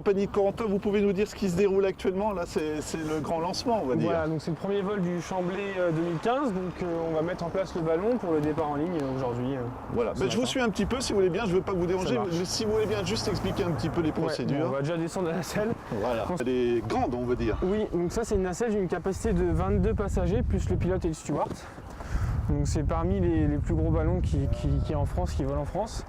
compagnie de Corentin, vous pouvez nous dire ce qui se déroule actuellement? Là, c'est le grand lancement, on va dire. Voilà, donc c'est le premier vol du Chamblay 2015, donc on va mettre en place le ballon pour le départ en ligne aujourd'hui. Voilà, je vous suis un petit peu si vous voulez bien, je ne veux pas vous déranger, mais si vous voulez bien juste expliquer un petit peu les procédures. Bon, on va déjà descendre la nacelle. Voilà, elle est grande, on veut dire. Oui, donc ça c'est une nacelle d'une capacité de 22 passagers, plus le pilote et le steward. Donc c'est parmi les plus gros ballons qui est en France, qui volent en France.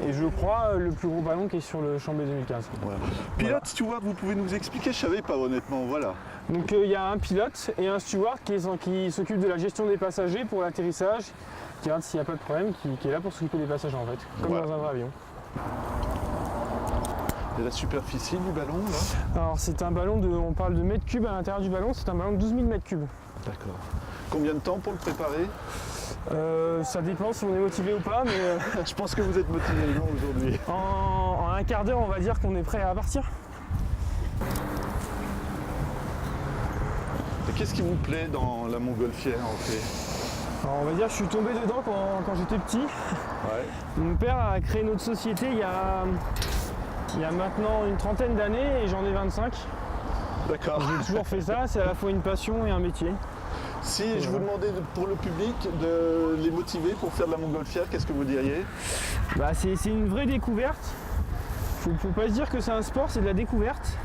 Et je crois le plus gros ballon qui est sur le Chamblay 2015. Voilà. Pilote, steward, vous pouvez nous expliquer? Je ne savais pas honnêtement, voilà. Donc il y a un pilote et un steward qui s'occupe de la gestion des passagers pour l'atterrissage, qui regarde s'il n'y a pas de problème, qui est là pour s'occuper des passagers en fait, comme voilà. Dans un vrai avion. Et la superficie du ballon là? Alors c'est un ballon on parle de mètres cubes à l'intérieur du ballon, c'est un ballon de 12 000 mètres cubes. D'accord. Combien de temps pour le préparer? Ça dépend si on est motivé ou pas, mais je pense que vous êtes motivé non aujourd'hui. En un quart d'heure, on va dire qu'on est prêt à partir. Qu'est-ce qui vous plaît dans la montgolfière en fait? Alors, on va dire que je suis tombé dedans quand j'étais petit. Ouais. Mon père a créé notre société il y a maintenant une trentaine d'années et j'en ai 25. D'accord. J'ai toujours fait ça, c'est à la fois une passion et un métier. Si je vous demandais pour le public de les motiver pour faire de la montgolfière, qu'est-ce que vous diriez? C'est une vraie découverte. Faut pas se dire que c'est un sport, c'est de la découverte.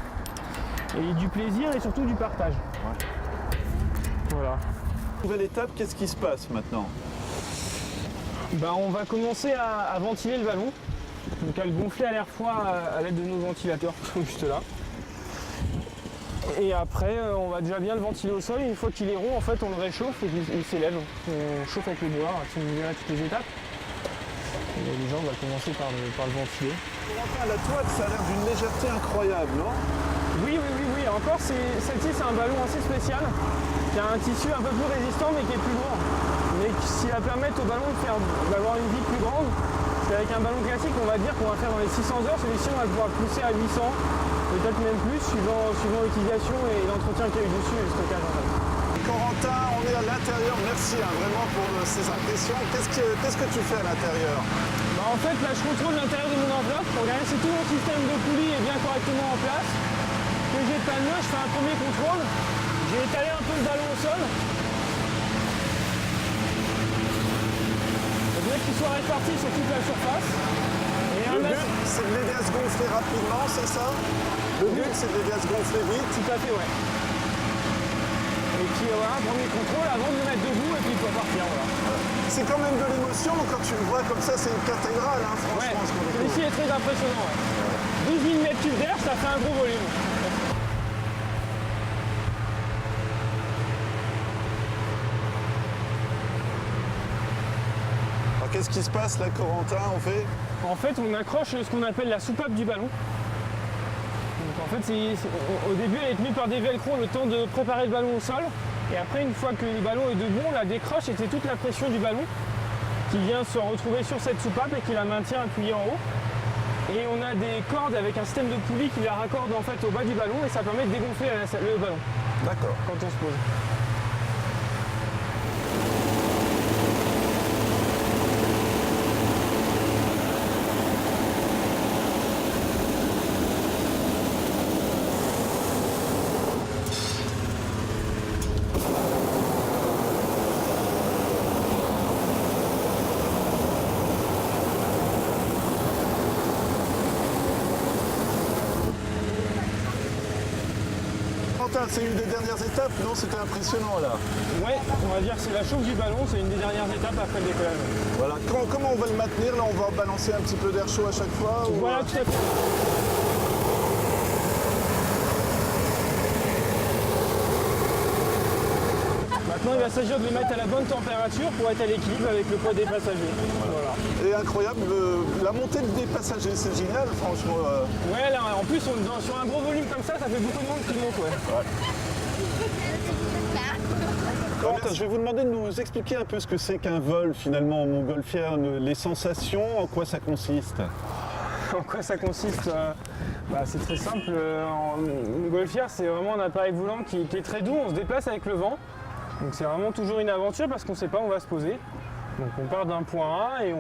Et du plaisir et surtout du partage. Ouais. Voilà. Nouvelle étape, qu'est-ce qui se passe maintenant? On va commencer à ventiler le ballon. Donc à le gonfler à l'air froid à l'aide de nos ventilateurs, juste là. Et après, on va déjà bien le ventiler au sol. Une fois qu'il est rond, en fait, on le réchauffe et il s'élève. On chauffe avec le bouilloire, si on verra toutes les étapes. Et déjà, on va commencer par le ventiler. La toile, ça a l'air d'une légèreté incroyable, non? Oui. Encore, celle-ci, c'est un ballon assez spécial, qui a un tissu un peu plus résistant, mais qui est plus lourd. Mais qui va permettre au ballon d'avoir une vie plus grande. Avec un ballon classique, on va dire qu'on va faire dans les 600 heures. Celui-ci, on va pouvoir pousser à 800. Peut-être même plus, suivant l'utilisation et l'entretien qu'il y a eu dessus et le stockage en fait. Corentin, on est à l'intérieur, merci vraiment pour ces impressions. Qu'est-ce que tu fais à l'intérieur? En fait, là je contrôle l'intérieur de mon enveloppe pour regarder si tout mon système de poulie est bien correctement en place. Que j'ai pas de nœud, je fais un premier contrôle. J'ai étalé un peu le ballon au sol. Je voudrais qu'il soit réparti sur toute la surface. Le but, c'est de l'aider à se gonfler rapidement, c'est ça? Le but, c'est de l'aider à se gonfler vite? Tout à fait, ouais. Et puis voilà, premier contrôle avant de le mettre debout et puis il faut partir, voilà. C'est quand même de l'émotion quand tu le vois comme ça, c'est une cathédrale, hein, franchement. Ouais, celui-ci est très impressionnant, ouais. 12 000 mètres cubes d'air, ça fait un gros volume. Alors qu'est-ce qui se passe là, Corentin, on fait? En fait, on accroche ce qu'on appelle la soupape du ballon. Donc en fait, au début, elle est tenue par des velcro le temps de préparer le ballon au sol. Et après, une fois que le ballon est debout, on la décroche et c'est toute la pression du ballon qui vient se retrouver sur cette soupape et qui la maintient appuyée en haut. Et on a des cordes avec un système de poulie qui la raccorde en fait au bas du ballon et ça permet de dégonfler le ballon. D'accord. Quand on se pose. C'est une des dernières étapes, non? C'était impressionnant là. Ouais, on va dire que c'est la chauffe du ballon, c'est une des dernières étapes après le décollage. Voilà. Comment on va le maintenir? Là, on va balancer un petit peu d'air chaud à chaque fois? Voilà, tout à fait. Maintenant, il va s'agir de les mettre à la bonne température pour être à l'équilibre avec le poids des passagers. Voilà. Et incroyable, la montée des passagers, c'est génial, franchement. Ouais, là, en plus, sur un gros volume comme ça fait beaucoup de monde qui monte, ouais. Corentin, je vais vous demander de nous expliquer un peu ce que c'est qu'un vol finalement en montgolfière, les sensations, en quoi ça consiste? En quoi ça consiste? C'est très simple. En montgolfière, c'est vraiment un appareil volant qui est très doux, on se déplace avec le vent. Donc c'est vraiment toujours une aventure parce qu'on ne sait pas où on va se poser. Donc on part d'un point A et on